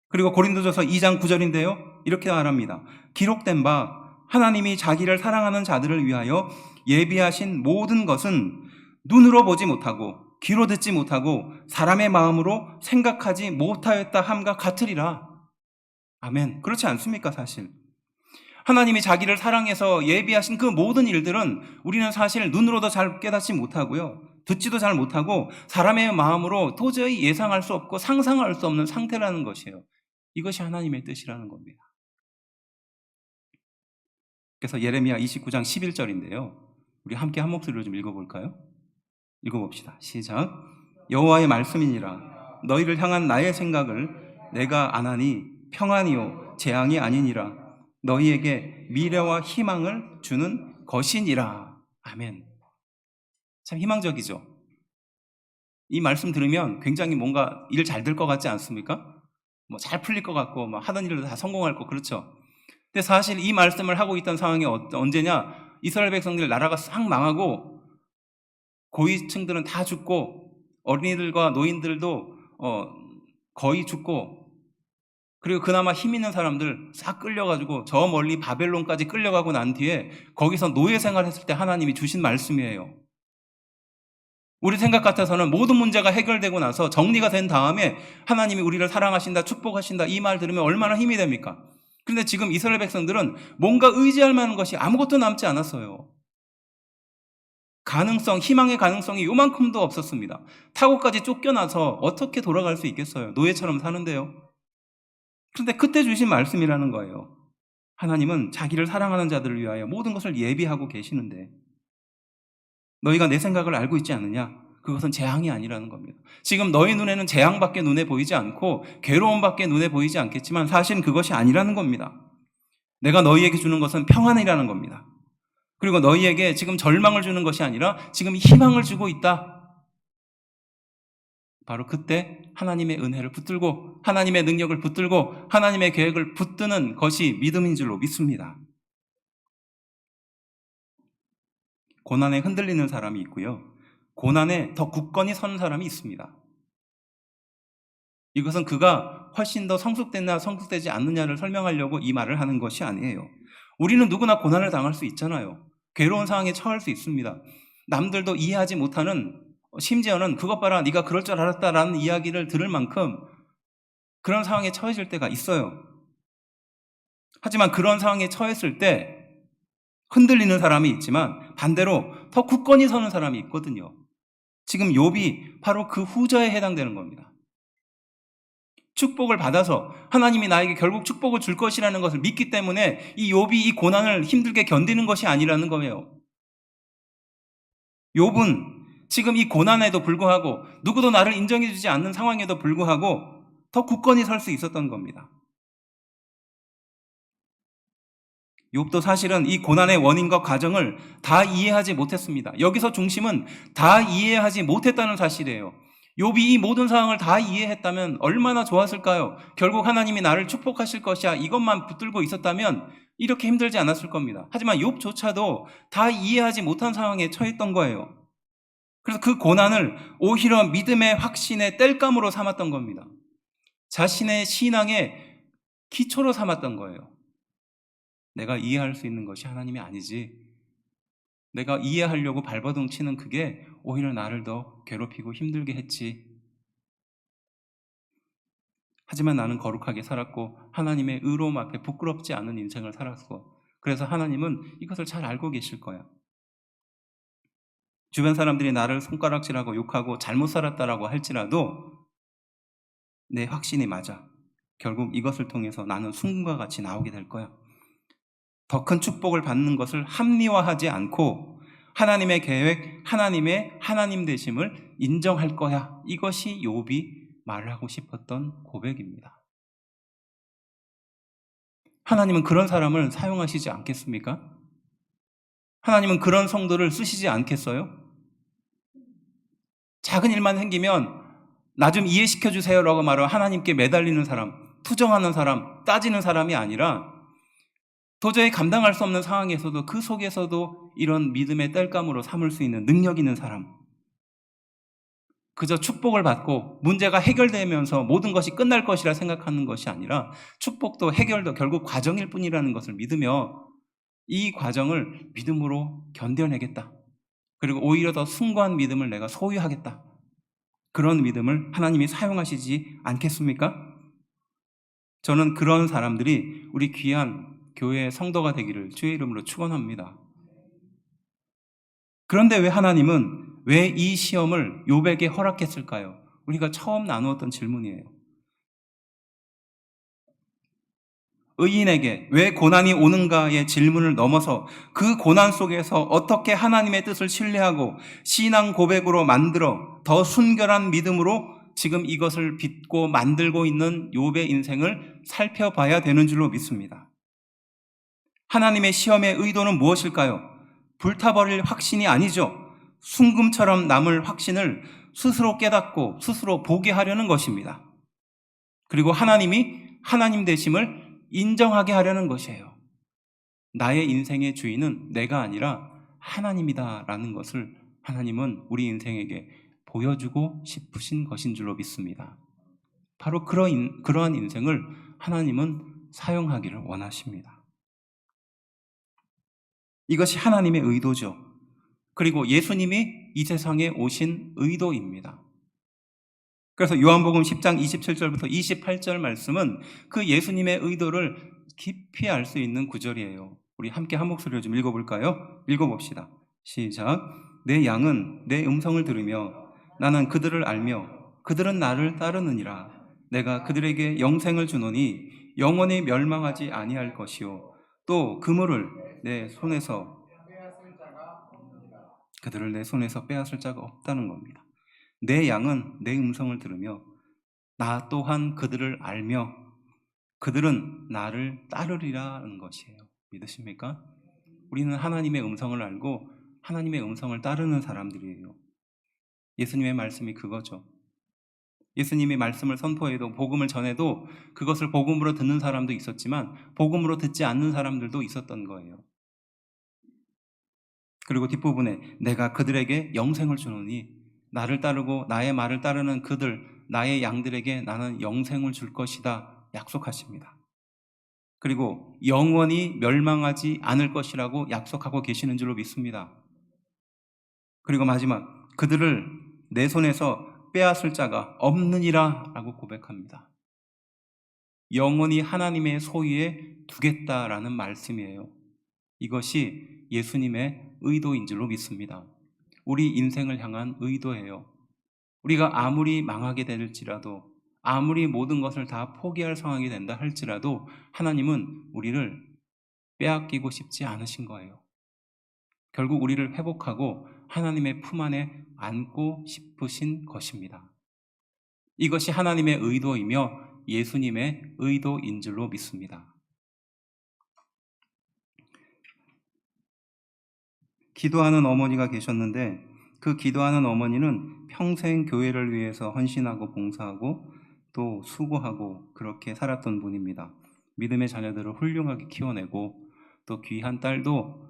그리고 고린도전서 2장 9절인데요. 이렇게 말합니다. 기록된 바 하나님이 자기를 사랑하는 자들을 위하여 예비하신 모든 것은 눈으로 보지 못하고 귀로 듣지 못하고 사람의 마음으로 생각하지 못하였다 함과 같으리라. 아멘. 그렇지 않습니까? 사실 하나님이 자기를 사랑해서 예비하신 그 모든 일들은 우리는 사실 눈으로도 잘 깨닫지 못하고요, 듣지도 잘 못하고 사람의 마음으로 도저히 예상할 수 없고 상상할 수 없는 상태라는 것이에요. 이것이 하나님의 뜻이라는 겁니다. 그래서 예레미야 29장 11절인데요. 우리 함께 한 목소리로 좀 읽어볼까요? 읽어봅시다. 시작. 여호와의 말씀이니라. 너희를 향한 나의 생각을 내가 아나니 평안이요 재앙이 아니니라. 너희에게 미래와 희망을 주는 것이니라. 아멘. 참 희망적이죠. 이 말씀 들으면 굉장히 뭔가 일 잘 될 것 같지 않습니까? 뭐 잘 풀릴 것 같고 뭐 하던 일도 다 성공할 거, 그렇죠. 근데 사실 이 말씀을 하고 있던 상황이 언제냐? 이스라엘 백성들 나라가 싹 망하고 고위층들은 다 죽고 어린이들과 노인들도 거의 죽고, 그리고 그나마 힘 있는 사람들 싹 끌려가지고 저 멀리 바벨론까지 끌려가고 난 뒤에 거기서 노예 생활했을 때 하나님이 주신 말씀이에요. 우리 생각 같아서는 모든 문제가 해결되고 나서 정리가 된 다음에 하나님이 우리를 사랑하신다, 축복하신다 이 말 들으면 얼마나 힘이 됩니까? 그런데 지금 이스라엘 백성들은 뭔가 의지할 만한 것이 아무것도 남지 않았어요. 가능성, 희망의 가능성이 요만큼도 없었습니다. 타고까지 쫓겨나서 어떻게 돌아갈 수 있겠어요? 노예처럼 사는데요. 그런데 그때 주신 말씀이라는 거예요. 하나님은 자기를 사랑하는 자들을 위하여 모든 것을 예비하고 계시는데 너희가 내 생각을 알고 있지 않느냐? 그것은 재앙이 아니라는 겁니다. 지금 너희 눈에는 재앙밖에 눈에 보이지 않고 괴로움밖에 눈에 보이지 않겠지만 사실은 그것이 아니라는 겁니다. 내가 너희에게 주는 것은 평안이라는 겁니다. 그리고 너희에게 지금 절망을 주는 것이 아니라 지금 희망을 주고 있다. 바로 그때 하나님의 은혜를 붙들고 하나님의 능력을 붙들고 하나님의 계획을 붙드는 것이 믿음인 줄로 믿습니다. 고난에 흔들리는 사람이 있고요, 고난에 더 굳건히 서는 사람이 있습니다. 이것은 그가 훨씬 더 성숙됐나 성숙되지 않느냐를 설명하려고 이 말을 하는 것이 아니에요. 우리는 누구나 고난을 당할 수 있잖아요. 괴로운 상황에 처할 수 있습니다. 남들도 이해하지 못하는, 심지어는 그것 봐라 네가 그럴 줄 알았다라는 이야기를 들을 만큼 그런 상황에 처해질 때가 있어요. 하지만 그런 상황에 처했을 때 흔들리는 사람이 있지만 반대로 더 굳건히 서는 사람이 있거든요. 지금 욥이 바로 그 후자에 해당되는 겁니다. 축복을 받아서 하나님이 나에게 결국 축복을 줄 것이라는 것을 믿기 때문에 이 욥이 이 고난을 힘들게 견디는 것이 아니라는 거예요. 욥은 지금 이 고난에도 불구하고 누구도 나를 인정해 주지 않는 상황에도 불구하고 더 굳건히 설 수 있었던 겁니다. 욥도 사실은 이 고난의 원인과 과정을 다 이해하지 못했습니다. 여기서 중심은 다 이해하지 못했다는 사실이에요. 욥이 이 모든 상황을 다 이해했다면 얼마나 좋았을까요? 결국 하나님이 나를 축복하실 것이야 이것만 붙들고 있었다면 이렇게 힘들지 않았을 겁니다. 하지만 욥조차도 다 이해하지 못한 상황에 처했던 거예요. 그래서 그 고난을 오히려 믿음의 확신의 땔감으로 삼았던 겁니다. 자신의 신앙의 기초로 삼았던 거예요. 내가 이해할 수 있는 것이 하나님이 아니지. 내가 이해하려고 발버둥 치는 그게 오히려 나를 더 괴롭히고 힘들게 했지. 하지만 나는 거룩하게 살았고 하나님의 의로움 앞에 부끄럽지 않은 인생을 살았어. 그래서 하나님은 이것을 잘 알고 계실 거야. 주변 사람들이 나를 손가락질하고 욕하고 잘못 살았다라고 할지라도 내 확신이 맞아. 결국 이것을 통해서 나는 순금과 같이 나오게 될 거야. 더 큰 축복을 받는 것을 합리화하지 않고 하나님의 계획, 하나님의 하나님 되심을 인정할 거야. 이것이 욥이 말하고 싶었던 고백입니다. 하나님은 그런 사람을 사용하시지 않겠습니까? 하나님은 그런 성도를 쓰시지 않겠어요? 작은 일만 생기면 나 좀 이해시켜 주세요라고 말하고 하나님께 매달리는 사람, 투정하는 사람, 따지는 사람이 아니라 도저히 감당할 수 없는 상황에서도 그 속에서도 이런 믿음의 땔감으로 삼을 수 있는 능력 있는 사람. 그저 축복을 받고 문제가 해결되면서 모든 것이 끝날 것이라 생각하는 것이 아니라 축복도 해결도 결국 과정일 뿐이라는 것을 믿으며 이 과정을 믿음으로 견뎌내겠다. 그리고 오히려 더 숭고한 믿음을 내가 소유하겠다. 그런 믿음을 하나님이 사용하시지 않겠습니까? 저는 그런 사람들이 우리 귀한 교회의 성도가 되기를 주의 이름으로 축원합니다. 그런데 왜 하나님은 왜 이 시험을 욥에게 허락했을까요? 우리가 처음 나누었던 질문이에요. 의인에게 왜 고난이 오는가의 질문을 넘어서 그 고난 속에서 어떻게 하나님의 뜻을 신뢰하고 신앙 고백으로 만들어 더 순결한 믿음으로 지금 이것을 빚고 만들고 있는 욥의 인생을 살펴봐야 되는 줄로 믿습니다. 하나님의 시험의 의도는 무엇일까요? 불타버릴 확신이 아니죠. 순금처럼 남을 확신을 스스로 깨닫고 스스로 보게 하려는 것입니다. 그리고 하나님이 하나님 되심을 인정하게 하려는 것이에요. 나의 인생의 주인은 내가 아니라 하나님이다라는 것을 하나님은 우리 인생에게 보여주고 싶으신 것인 줄로 믿습니다. 바로 그러한 인생을 하나님은 사용하기를 원하십니다. 이것이 하나님의 의도죠. 그리고 예수님이 이 세상에 오신 의도입니다. 그래서 요한복음 10장 27절부터 28절 말씀은 그 예수님의 의도를 깊이 알 수 있는 구절이에요. 우리 함께 한 목소리로 좀 읽어볼까요? 읽어봅시다. 시작. 내 양은 내 음성을 들으며 나는 그들을 알며 그들은 나를 따르느니라. 내가 그들에게 영생을 주노니 영원히 멸망하지 아니할 것이요 또 그물을 내 손에서 그들을 내 손에서 빼앗을 자가 없다는 겁니다. 내 양은 내 음성을 들으며 나 또한 그들을 알며 그들은 나를 따르리라는 것이에요. 믿으십니까? 우리는 하나님의 음성을 알고 하나님의 음성을 따르는 사람들이에요. 예수님의 말씀이 그거죠. 예수님이 말씀을 선포해도 복음을 전해도 그것을 복음으로 듣는 사람도 있었지만 복음으로 듣지 않는 사람들도 있었던 거예요. 그리고 뒷부분에 내가 그들에게 영생을 주노니 나를 따르고 나의 말을 따르는 그들, 나의 양들에게 나는 영생을 줄 것이다 약속하십니다. 그리고 영원히 멸망하지 않을 것이라고 약속하고 계시는 줄로 믿습니다. 그리고 마지막, 그들을 내 손에서 빼앗을 자가 없느니라 라고 고백합니다. 영원히 하나님의 소유에 두겠다라는 말씀이에요. 이것이 예수님의 의도인 줄로 믿습니다. 우리 인생을 향한 의도예요. 우리가 아무리 망하게 될지라도, 아무리 모든 것을 다 포기할 상황이 된다 할지라도 하나님은 우리를 빼앗기고 싶지 않으신 거예요. 결국 우리를 회복하고 하나님의 품 안에 안고 싶으신 것입니다. 이것이 하나님의 의도이며 예수님의 의도인 줄로 믿습니다. 기도하는 어머니가 계셨는데 그 기도하는 어머니는 평생 교회를 위해서 헌신하고 봉사하고 또 수고하고 그렇게 살았던 분입니다. 믿음의 자녀들을 훌륭하게 키워내고 또 귀한 딸도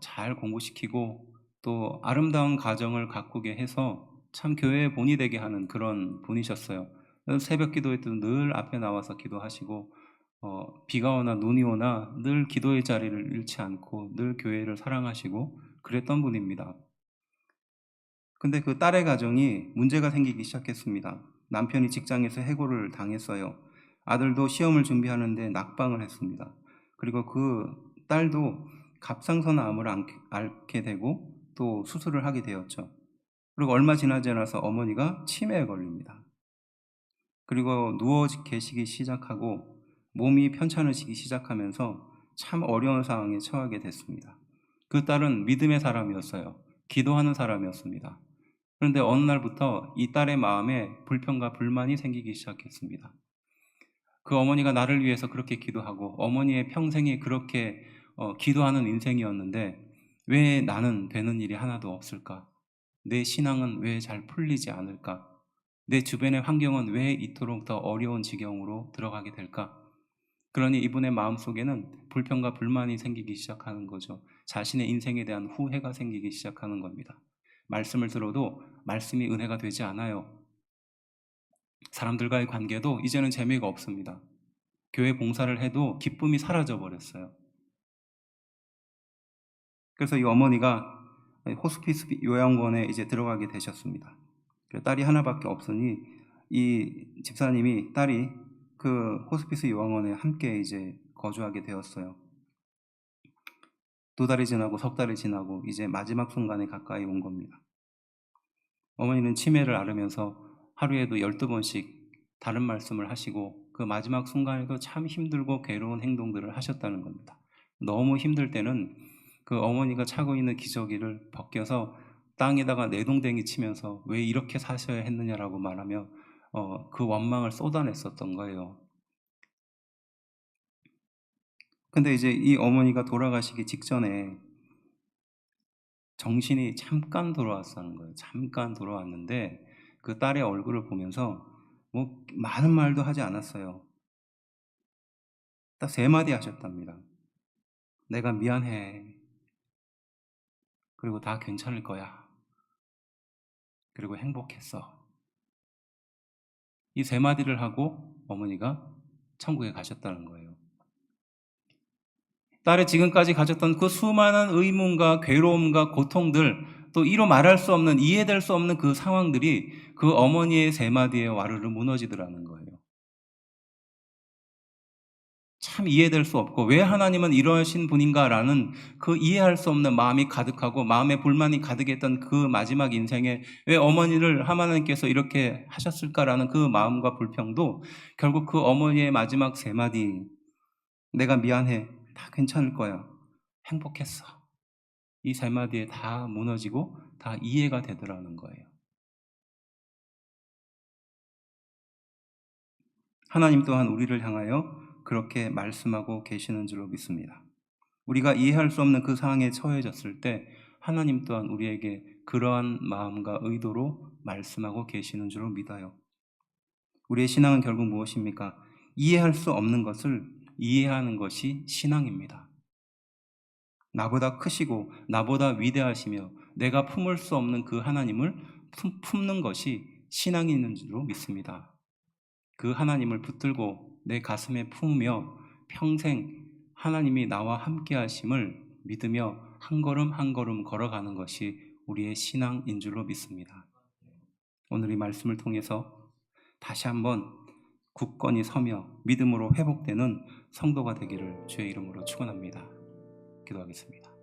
잘 공부시키고 또 아름다운 가정을 가꾸게 해서 참 교회의 본이 되게 하는 그런 분이셨어요. 새벽 기도회 때도 늘 앞에 나와서 기도하시고 비가 오나 눈이 오나 늘 기도의 자리를 잃지 않고 늘 교회를 사랑하시고 그랬던 분입니다. 근데 그 딸의 가정이 문제가 생기기 시작했습니다. 남편이 직장에서 해고를 당했어요. 아들도 시험을 준비하는데 낙방을 했습니다. 그리고 그 딸도 갑상선암을 앓게 되고 또 수술을 하게 되었죠. 그리고 얼마 지나지 않아서 어머니가 치매에 걸립니다. 그리고 누워 계시기 시작하고 몸이 편찮으시기 시작하면서 참 어려운 상황에 처하게 됐습니다. 그 딸은 믿음의 사람이었어요. 기도하는 사람이었습니다. 그런데 어느 날부터 이 딸의 마음에 불평과 불만이 생기기 시작했습니다. 그 어머니가 나를 위해서 그렇게 기도하고 어머니의 평생이 그렇게 기도하는 인생이었는데 왜 나는 되는 일이 하나도 없을까? 내 신앙은 왜 잘 풀리지 않을까? 내 주변의 환경은 왜 이토록 더 어려운 지경으로 들어가게 될까? 그러니 이분의 마음속에는 불평과 불만이 생기기 시작하는 거죠. 자신의 인생에 대한 후회가 생기기 시작하는 겁니다. 말씀을 들어도 말씀이 은혜가 되지 않아요. 사람들과의 관계도 이제는 재미가 없습니다. 교회 봉사를 해도 기쁨이 사라져 버렸어요. 그래서 이 어머니가 호스피스 요양원에 이제 들어가게 되셨습니다. 딸이 하나밖에 없으니 이 집사님이 딸이 그 호스피스 요양원에 함께 이제 거주하게 되었어요. 2달이 지나고 3달이 지나고 이제 마지막 순간에 가까이 온 겁니다. 어머니는 치매를 앓으면서 하루에도 12번씩 다른 말씀을 하시고 그 마지막 순간에도 참 힘들고 괴로운 행동들을 하셨다는 겁니다. 너무 힘들 때는 그 어머니가 차고 있는 기저귀를 벗겨서 땅에다가 내동댕이 치면서 왜 이렇게 사셔야 했느냐라고 말하며 그 원망을 쏟아냈었던 거예요. 근데 이제 이 어머니가 돌아가시기 직전에 정신이 잠깐 돌아왔다는 거예요. 잠깐 돌아왔는데 그 딸의 얼굴을 보면서 뭐 많은 말도 하지 않았어요. 딱 3마디 하셨답니다. 내가 미안해. 그리고 다 괜찮을 거야. 그리고 행복했어. 이 3마디를 하고 어머니가 천국에 가셨다는 거예요. 딸이 지금까지 가졌던 그 수많은 의문과 괴로움과 고통들, 또 이로 말할 수 없는, 이해될 수 없는 그 상황들이 그 어머니의 3마디에 와르르 무너지더라는 거예요. 참 이해될 수 없고 왜 하나님은 이러신 분인가라는 그 이해할 수 없는 마음이 가득하고 마음에 불만이 가득했던 그 마지막 인생에 왜 어머니를 하나님께서 이렇게 하셨을까라는 그 마음과 불평도 결국 그 어머니의 마지막 3마디, 내가 미안해, 다 괜찮을 거야, 행복했어, 이 3마디에 다 무너지고 다 이해가 되더라는 거예요. 하나님 또한 우리를 향하여 그렇게 말씀하고 계시는 줄로 믿습니다. 우리가 이해할 수 없는 그 상황에 처해졌을 때 하나님 또한 우리에게 그러한 마음과 의도로 말씀하고 계시는 줄로 믿어요. 우리의 신앙은 결국 무엇입니까? 이해할 수 없는 것을 이해하는 것이 신앙입니다. 나보다 크시고 나보다 위대하시며 내가 품을 수 없는 그 하나님을 품는 것이 신앙이 있는 줄로 믿습니다. 그 하나님을 붙들고 내 가슴에 품으며 평생 하나님이 나와 함께 하심을 믿으며 한 걸음 한 걸음 걸어가는 것이 우리의 신앙인 줄로 믿습니다. 오늘 이 말씀을 통해서 다시 한번 굳건히 서며 믿음으로 회복되는 성도가 되기를 주의 이름으로 축원합니다. 기도하겠습니다.